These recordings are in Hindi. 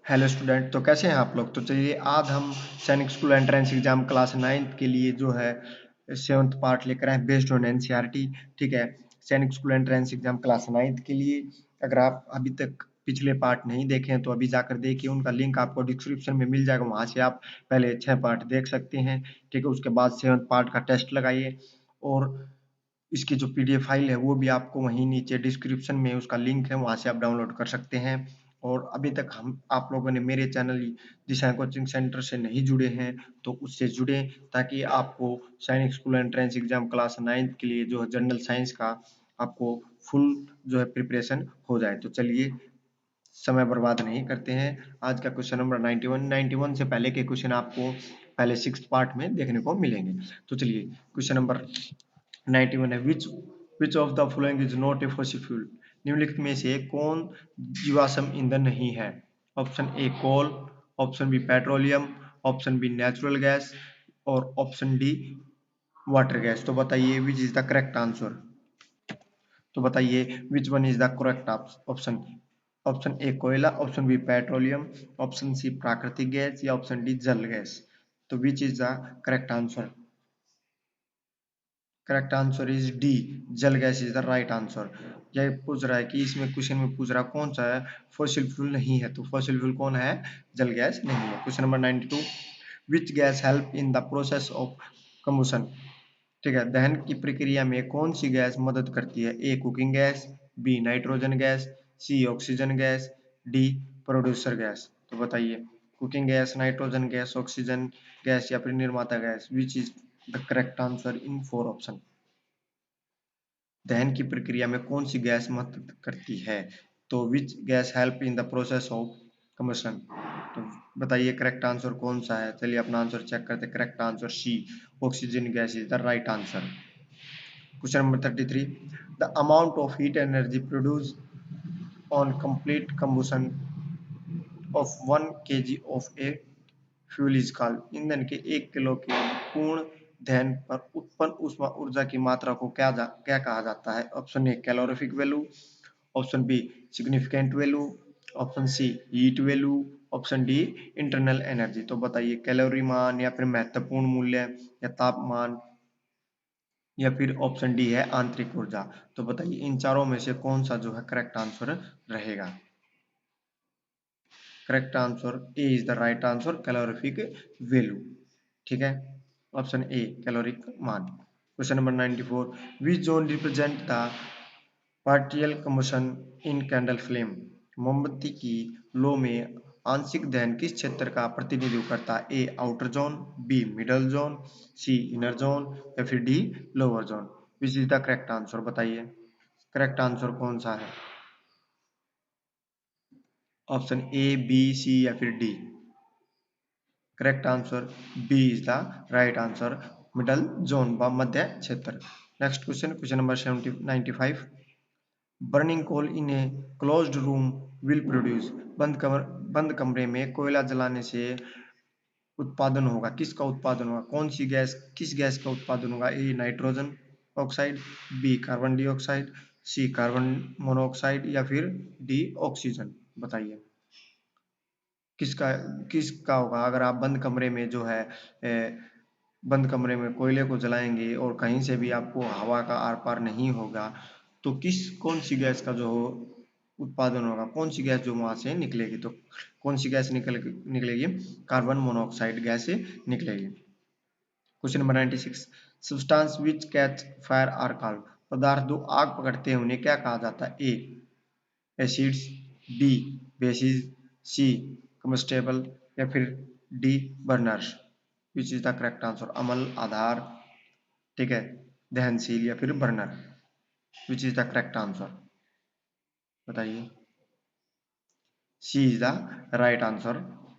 हेलो स्टूडेंट, तो कैसे हैं आप लोग। तो चलिए आज हम सैनिक school entrance exam class 9th के लिए जो है 7th पार्ट लेकर आए बेस्ड ऑन एनसीईआरटी। ठीक है, सैनिक school entrance exam class 9th के लिए अगर आप अभी तक पिछले पार्ट नहीं देखे हैं तो अभी जाकर देखिए, उनका लिंक आपको डिस्क्रिप्शन में मिल जाएगा, वहां से आप पहले 6 पार्ट देख सकते हैं। ठीक है, उसके बाद 7th पार्ट का टेस्ट लगाइए और इसकी जो पीडीएफ फाइल है वो भी आपको वहीं नीचे डिस्क्रिप्शन में उसका लिंक है, वहां से आप डाउनलोड कर सकते हैं। और अभी तक हम आप लोगों ने मेरे चैनल दिशा कोचिंग सेंटर से नहीं जुड़े हैं तो उससे जुड़े, ताकि आपको सैनिक school entrance exam class 9th के लिए जो है जनरल साइंस का आपको फुल जो है प्रिपरेशन हो जाए। तो चलिए समय बर्बाद नहीं करते हैं। आज का क्वेश्चन नंबर 91 से पहले के क्वेश्चन आपको पहले 6th पार्ट में देखने को मिलेंगे। तो चलिए क्वेश्चन नंबर 91 है, which of the following is not a fossil fuel. निम्नलिखित में से कौन जीवाश्म ईंधन नहीं है। Option A coal, option B petroleum, option B natural gas और ऑप्शन डी वाटर गैस। तो बताइए which is the correct answer. तो बताइए which one is the correct option. Option A कोयला, option B petroleum, option C प्राकृतिक गैस या ऑप्शन डी जल गैस। तो which is the correct answer. Correct answer is D, जल gas is the right answer. यह पूछ रहा है कि इसमें क्वेश्चन में पूछ रहा कौन सा है फॉसिल फ्यूल नहीं है, तो फॉसिल फ्यूल कौन है, जल गैस नहीं है। Question number 92, which gas help in the process of combustion. ठीक है, दहन की प्रक्रिया में कौन सी गैस मदद करती है। A cooking gas, B nitrogen gas, C oxygen gas, D producer gas. तो बताइए cooking gas, nitrogen gas, oxygen gas या फिर निर्माता gas, which is the correct answer in 4 option. दहन की प्रक्रिया में कौन सी गैस मदद करती है। तो which gas help in the process of combustion. तो बताइए करेक्ट आंसर कौन सा है। चलिए अपना आंसर चेक करते हैं। Correct answer C, oxygen gas is the right answer. Question number 33, the amount of heat energy produce on complete combustion of 1 kg of a fuel is called. ईंधन के 1 किलो के पूर्ण दहन पर उत्पन्न ऊष्मा ऊर्जा की मात्रा को क्या कहा जाता है। Option A calorific value, option B significant value, option C heat value, option D internal energy. तो बताइए कैलोरी मान या फिर महत्वपूर्ण मूल्य या तापमान या फिर ऑप्शन डी है आंतरिक ऊर्जा। तो बताइए इन चारों में से कौन सा जो है करेक्ट आंसर रहेगा। Correct answer A is the right answer, calorific value. ठीक है, ऑप्शन ए कैलोरिक मान। Question number 94, which zone represent the partial combustion in candle flame. मोमबत्ती की लो में आंशिक दहन किस क्षेत्र का प्रतिनिधित्व करता है। A outer zone, B middle zone, C inner zone या फिर D lower zone. Which is the correct answer. बताइए करेक्ट आंसर कौन सा है। ऑप्शन ए, बी, सी या फिर D. Correct answer B is the right answer, middle zone व मध्य क्षेत्र। Next question, question number 95, burning coal in a closed room will produce. बंद कमरे में कोयला जलाने से उत्पादन होगा, किसका उत्पादन होगा, कौन सी गैस, किस गैस का उत्पादन होगा। A nitrogen oxide, B carbon dioxide, C carbon monoxide या फिर डी ऑक्सीजन। बताइए किसका किसका होगा। अगर आप बंद कमरे में जो है बंद कमरे में कोयले को जलाएंगे और कहीं से भी आपको हवा का आर पार नहीं होगा तो कौन सी गैस का जो उत्पादन होगा, कौन सी गैस जो वहां से निकलेगी। तो कौन सी गैस निकलेगी, कार्बन मोनोऑक्साइड गैस निकलेगी। Question number 96, substance which catch fire are called. पदार्थ जो आग पकड़ते हैं उन्हें क्या कहा जाता है। A acids, B bases, C combustible या फिर D burners. Which is the correct answer. अमल, आधार, ठीक है, दहनशील या फिर burner. Which is the correct answer. बताइए C is the right answer,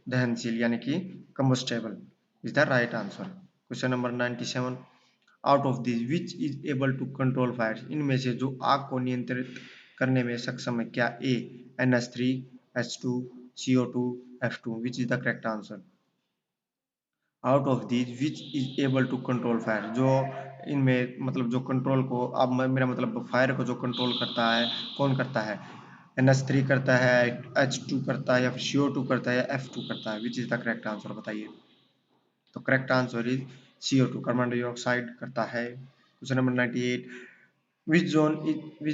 दहनशील यानी कि combustible is the right answer. Question number 97, out of this which is able to control fire. इनमें से जो आग को नियंत्रित करने में सक्षम है, क्या A NH3, H2, CO2, F2। Which is the correct answer. Out of this which is able to control fire, जो इनमें मतलब जो कंट्रोल को अब मेरा मतलब फायर को जो कंट्रोल करता है कौन करता है। NH3 करता है, H2 करता है, या फिर CO2 करता है, या F2 करता है? Which is the correct answer, बताइए। तो correct answer is CO2, carbon dioxide करता है। Question number 98, which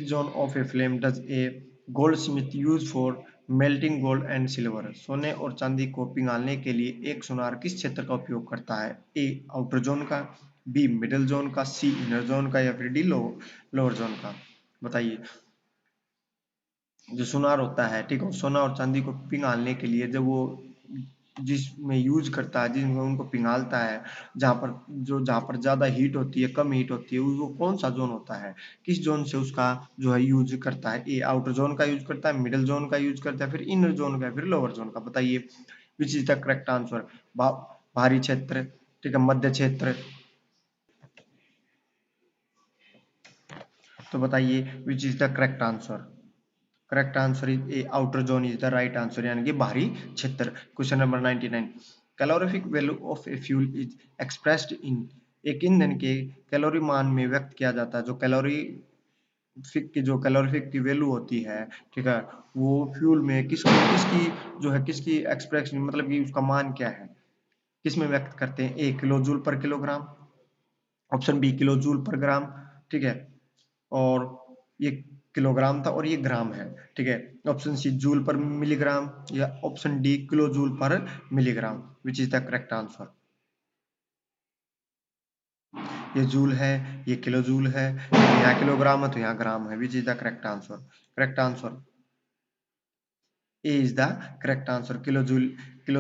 zone of a flame does a goldsmith use for melting gold and silver? सोने और चांदी को पिघालने के लिए एक सुनार किस क्षेत्र का उपयोग करता है? ए आउटर जोन का, बी मिडिल जोन का, सी इनर जोन का, या फिर डी लोअर जोन का? बताइए। जो सुनार होता है, ठीक है, सोना और चांदी को पिघालने के लिए जब वो जिसमें यूज करता है, जिसमें उनको पिघालता है, जहाँ पर ज्यादा हीट होती है, कम हीट होती है, वो कौन सा जोन होता है? किस जोन से उसका जो है यूज करता है? ए आउटर जोन का यूज करता है, मिडिल जोन का यूज करता है, फिर इनर जोन का, फिर लोअर जोन का? बताइए which is the correct answer. भारी क्षेत्र, ठीक है, मध्य क्षेत्र, तो बताइए which is the correct answer. Correct answer is a outer zone is the right answer, यानी कि बाहरी क्षेत्र। Question number 99, calorific value of a fuel is expressed in, एक ईंधन के कैलोरी मान में व्यक्त किया जाता है। जो कैलोरीफिक की वैल्यू होती है, ठीक है, वो फ्यूल में किसकी जो है, किसकी एक्सप्रेशन, मतलब कि उसका मान क्या है, किस में व्यक्त करते हैं? A kilo joule per kilogram, option B kilo joule per gram, ठीक है, और ये किलोग्राम था और ये ग्राम है, ठीक है। Option C joule per milligram, या option D kilo joule per milligram? Which is the correct answer. ये जूल है, ये किलो जूल है, यहाँ किलोग्राम है तो यहाँ ग्राम है। Which is the correct answer. Correct answer A is the correct answer, kilo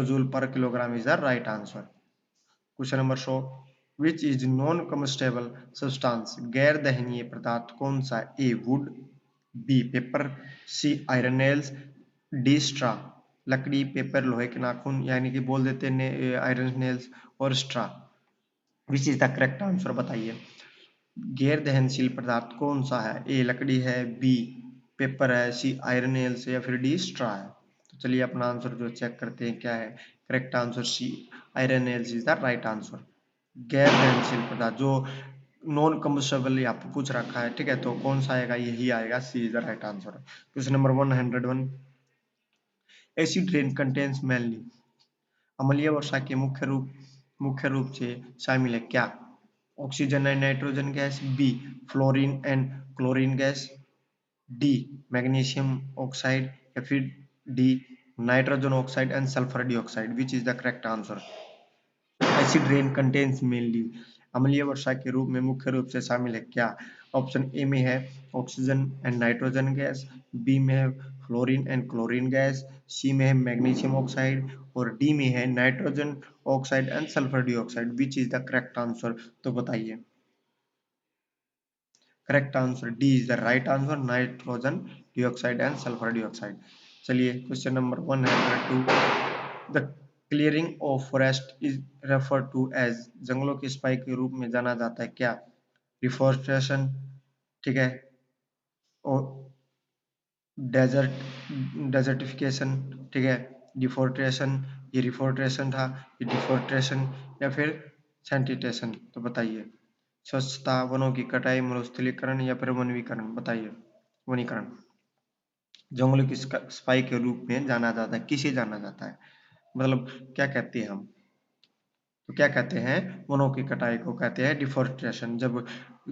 joule per kilogram is the right answer. Question number 100, which is non combustible substance, गैर दहनीय पदार्थ कौन सा? A wood, B paper, C iron nails, D straw. लकड़ी, पेपर, लोहे के नाखून, यानी कि बोल देते हैं आयरन नेल्स, और straw. Which is the correct answer, बताइए। गैर दहनशील पदार्थ कौन सा है? ए लकड़ी है, बी पेपर है, सी आयरन नेल्स है, या फिर डी स्ट्रा है? तो चलिए अपना आंसर जो चेक करते हैं क्या है। Correct answer C iron nails is the right answer. गैर दहनशील पदार्थ जो नॉन कम्बस्टेबल यहाँ पे पूछ रखा है, ठीक है, तो कौन सा आएगा? यही आएगा, C is the right answer. Question number 101, acid rain contains mainly, अम्लीय वर्षा के मुख्य रूप से शामिल है क्या? Oxygen and nitrogen gas, B fluorine and chlorine gas, D magnesium oxide, या फिर D nitrogen oxide and sulphur dioxide? Which is the correct answer. Acid rain contains mainly, अम्लीय वर्षा के रूप में मुख्य रूप से शामिल है क्या? ऑप्शन ए में है oxygen and nitrogen gas, B में है fluorine and chlorine gas, C में है मैग्नीशियम ऑक्साइड, और डी में है nitrogen oxide and sulphur dioxide? Which is the correct answer, तो बताइए। Correct answer D is the right answer, nitrogen dioxide and sulphur dioxide. चलिए question number 102, the clearing of forest is refer to as, जंगलों की सफाई के रूप में जाना जाता है क्या? रिफॉरेस्टेशन, ठीक है, और डेजर्टिफिकेशन, ठीक है, डिफोर्टेशन, ये रिफोर्टेशन था, ये डिफोर्टेशन, या फिर सैनिटेशन? तो बताइए। स्वच्छता, वनों की कटाई, मरुस्थलीकरण, या फिर वनीकरण? बताइए। वनीकरण। जंगलों की सफाई के रूप में जाना जाता है, किसे जाना जाता है, मतलब क्या कहते हैं हम? तो क्या कहते हैं? वनों की कटाई को कहते हैं डिफोरेस्टेशन। जब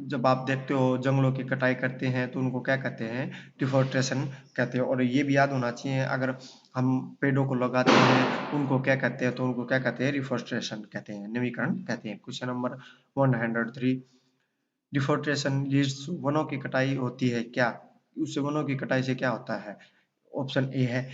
जब आप देखते हो जंगलों की कटाई करते हैं तो उनको क्या कहते हैं? डिफोरेस्टेशन कहते हैं। और ये भी याद होना चाहिए, अगर हम पेड़ों को लगाते हैं उनको क्या कहते हैं? तो उनको क्या कहते हैं? रिफोरेस्टेशन कहते हैं, नवीकरण कहते हैं। क्वेश्चन नंबर 103, डिफोरेस्टेशन लीड्स, वनों की कटाई होती है क्या? उससे वनों की कटाई से क्या होता है? ऑप्शन ए है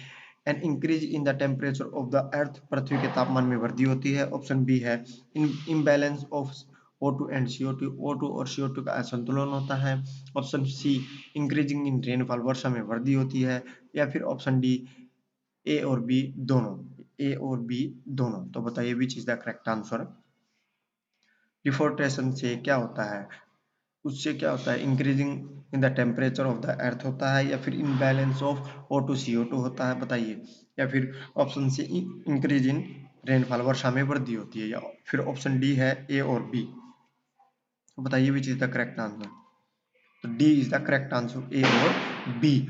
an increase in the temperature of the earth, पृथ्वी के तापमान में वृद्धि होती है। ऑप्शन बी है imbalance of O2 and CO2, O2 और CO2 का असंतुलन होता है। Option C increasing in rainfall, वर्षा में वृद्धि होती है। या फिर ऑप्शन डी ए और बी दोनों, ए और बी दोनों? तो बताइए which is the correct answer. Deforestation से क्या होता है? उससे क्या होता है? Increasing in the temperature of the अर्थ होता है, या फिर इनबैलेंस ऑफ O2 CO2 होता है? बताइए। या फिर option C increase in rainfall, वर्षा में वृद्धि होती है, या फिर ऑप्शन डी है ए और बी? तो बताइए which is the correct answer. तो D is the correct answer, A और B.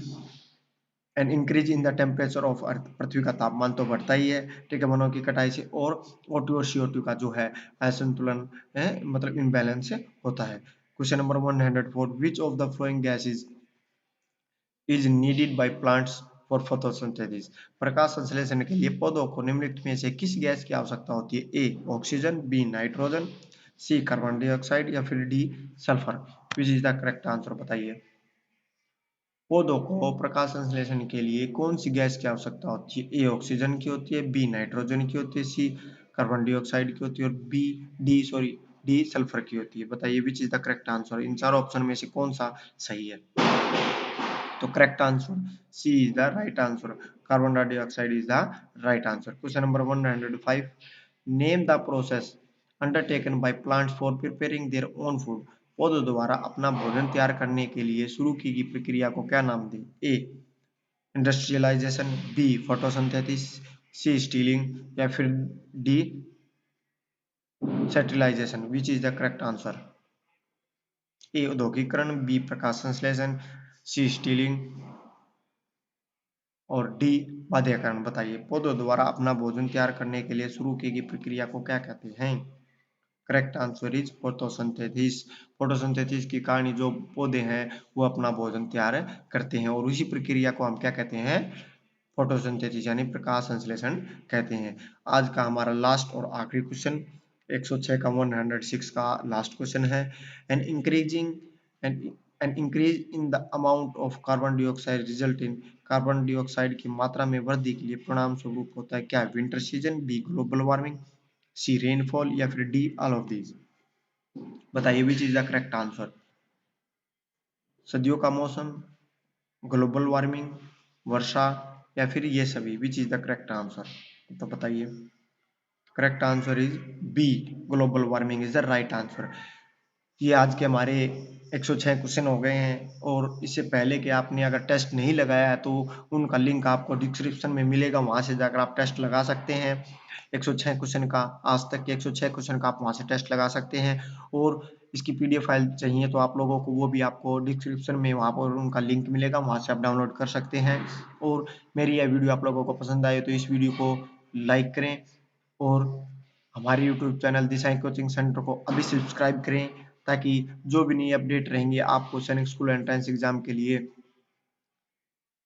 And increase in the temperature of earth, पृथ्वी का तापमान तो बढ़ता ही है, ठीक है, वनों की कटाई से, और O2 और CO2 का जो है असंतुलन है, मतलब इम्बैलेंस होता है। Question number 104, which of the flowing gases is needed by plants for photosynthesis, प्रकाश संश्लेषण के लिए पौधों को निम्नलिखित में से किस गैस की आवश्यकता होती है? A oxygen, B nitrogen, C carbon dioxide या फिर D sulphur. Which is the correct answer, बताइए। पौधों को प्रकाश संश्लेषण के लिए कौन सी गैस की आवश्यकता होती है? ए ऑक्सीजन की होती है, बी नाइट्रोजन की होती है, सी कार्बन डाइऑक्साइड की होती है और डी सल्फर की होती है। बताइए which is the correct answer, इन चारों ऑप्शन में से कौन सा सही है? तो correct answer C is the right answer, carbon dioxide is the right answer. Question number 105, name the process undertaken by plants for preparing their own food, पौधों द्वारा अपना भोजन तैयार करने के लिए शुरू की गई प्रक्रिया को क्या नाम दें? A industrialization, B photosynthesis, C stealing या फिर D settlization. Which is the correct answer? A औद्योगिकरण, बी प्रकाश संश्लेषण, सी स्टीलिंग और डी बाध्यकरण। बताइए पौधों द्वारा अपना भोजन तैयार करने के लिए शुरू की गई प्रक्रिया को क्या कहते हैं? Correct answer is photosynthesis. Photosynthesis की कहानी जो पौधे हैं वो अपना भोजन तैयार करते हैं और उसी प्रक्रिया को हम क्या कहते हैं? फोटोसिंथेसिस यानी प्रकाश संश्लेषण कहते हैं। आज का हमारा लास्ट और आखिरी क्वेश्चन 106 का 106 का लास्ट क्वेश्चन है। An increasing N increase in the amount of carbon dioxide result in, carbon dioxide की मात्रा में वृद्धि के लिए परिणाम स्वरूप होता है क्या? Winter season, B global warming, C rainfall या फिर डी ऑल ऑफ दीज। बताइए which is the correct answer? सर्दियों का मौसम, ग्लोबल वार्मिंग, वर्षा या फिर ये सभी। Which is the correct answer, तो बताइए। Correct answer is B global warming is the right answer. ये आज के हमारे 106 क्वेश्चन हो गए हैं और इससे पहले कि आपने अगर टेस्ट नहीं लगाया है तो उनका लिंक आपको डिस्क्रिप्शन में मिलेगा, वहां से जाकर आप टेस्ट लगा सकते हैं। 106 क्वेश्चन का, आज तक के 106 क्वेश्चन का आप वहां से टेस्ट लगा सकते हैं। और इसकी पीडीएफ फाइल चाहिए तो आप लोगों को, वो भी आपको डिस्क्रिप्शन में वहां पर उनका लिंक मिलेगा, वहां से आप डाउनलोड कर सकते हैं। और मेरी यह वीडियो आप लोगों को पसंद आए तो इस वीडियो को लाइक करें और हमारे यूट्यूब चैनल दिशाएं कोचिंग सेंटर को अभी सब्सक्राइब करें, ताकि जो भी नई अपडेट रहेंगे आपको सैनिक स्कूल एंट्रेंस एग्जाम के लिए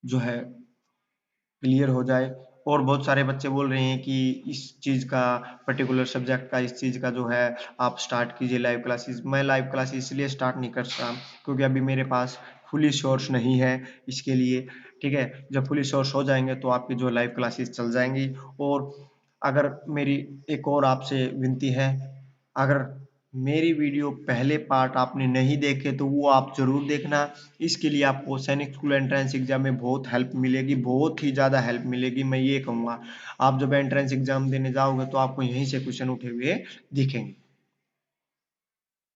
जो है क्लियर हो जाए। और बहुत सारे बच्चे बोल रहे हैं कि इस चीज़ का, पर्टिकुलर सब्जेक्ट का, इस चीज़ का जो है आप स्टार्ट कीजिए लाइव क्लासेस। मैं लाइव क्लासेस इसलिए स्टार्ट नहीं कर सकता क्योंकि अभी मेरे पास फुली सोर्स नहीं है इसके लिए, ठीक है। जब फुली सोर्स हो जाएंगे तो आपकी जो लाइव क्लासेस चल जाएंगी। और अगर मेरी एक और आपसे विनती है, अगर मेरी वीडियो पहले पार्ट आपने नहीं देखे तो वो आप जरूर देखना। इसके लिए आपको सैनिक स्कूल एंट्रेंस एग्जाम में बहुत हेल्प मिलेगी, बहुत ही ज़्यादा हेल्प मिलेगी। मैं ये कहूँगा आप जब एंट्रेंस एग्जाम देने जाओगे तो आपको यहीं से क्वेश्चन उठे हुए दिखेंगे।